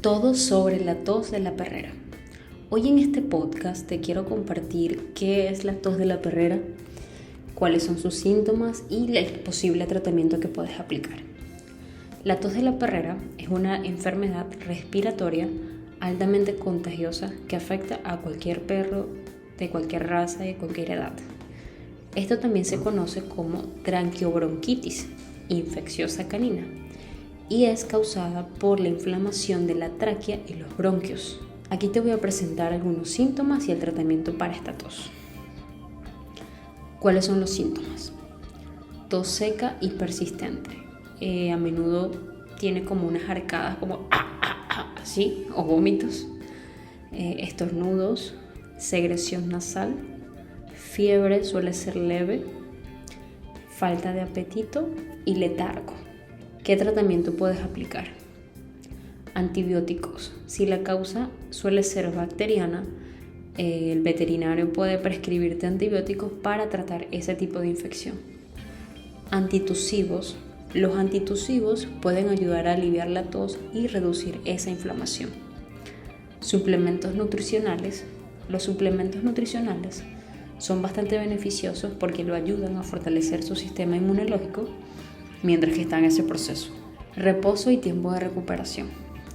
Todo sobre la tos de la perrera. Hoy en este podcast te quiero compartir qué es la tos de la perrera, cuáles son sus síntomas y el posible tratamiento que puedes aplicar. La tos de la perrera es una enfermedad respiratoria altamente contagiosa que afecta a cualquier perro de cualquier raza y de cualquier edad. Esto también se conoce como tranqueobronquitis infecciosa canina y es causada por la inflamación de la tráquea y los bronquios. Aquí te voy a presentar algunos síntomas y el tratamiento para esta tos. ¿Cuáles son los síntomas? Tos seca y persistente. A menudo tiene como unas arcadas como así, o vómitos, estornudos, secreción nasal, fiebre suele ser leve, falta de apetito y letargo. ¿Qué tratamiento puedes aplicar? Antibióticos. Si la causa suele ser bacteriana, el veterinario puede prescribirte antibióticos para tratar ese tipo de infección. Antitusivos. Los antitusivos pueden ayudar a aliviar la tos y reducir esa inflamación. Suplementos nutricionales. Los suplementos nutricionales son bastante beneficiosos porque lo ayudan a fortalecer su sistema inmunológico mientras que está en ese proceso. Reposo y tiempo de recuperación.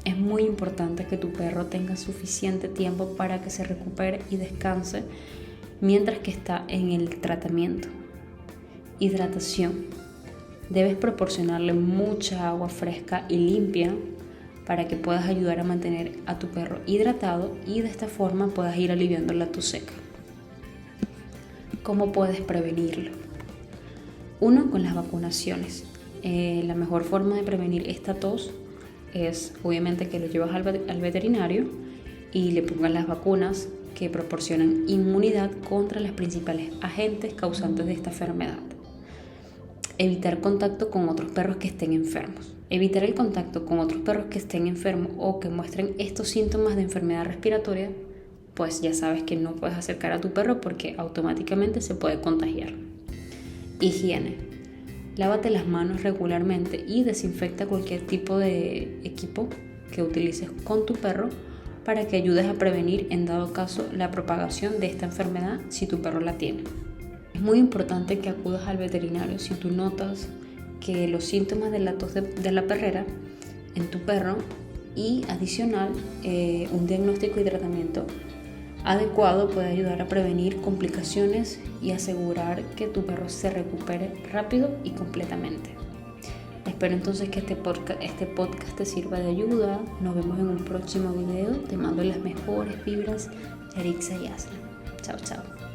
Es muy importante que tu perro tenga suficiente tiempo para que se recupere y descanse mientras que está en el tratamiento. Hidratación. Debes proporcionarle mucha agua fresca y limpia para que puedas ayudar a mantener a tu perro hidratado y de esta forma puedas ir aliviando la tos seca. ¿Cómo puedes prevenirlo? 1. Con las vacunaciones. La mejor forma de prevenir esta tos es obviamente que lo llevas al veterinario y le pongas las vacunas que proporcionan inmunidad contra los principales agentes causantes de esta enfermedad. Evitar contacto con otros perros que estén enfermos. Evitar el contacto con otros perros que estén enfermos o que muestren estos síntomas de enfermedad respiratoria, pues ya sabes que no puedes acercar a tu perro porque automáticamente se puede contagiar. Higiene. Lávate las manos regularmente y desinfecta cualquier tipo de equipo que utilices con tu perro para que ayudes a prevenir en dado caso la propagación de esta enfermedad si tu perro la tiene. Es muy importante que acudas al veterinario si tú notas que los síntomas de la tos de la perrera en tu perro y adicional un diagnóstico y tratamiento adecuado puede ayudar a prevenir complicaciones y asegurar que tu perro se recupere rápido y completamente. Espero entonces que este podcast te sirva de ayuda. Nos vemos en un próximo video. Te mando las mejores vibras de Arixa y Aslan. Chao, chao.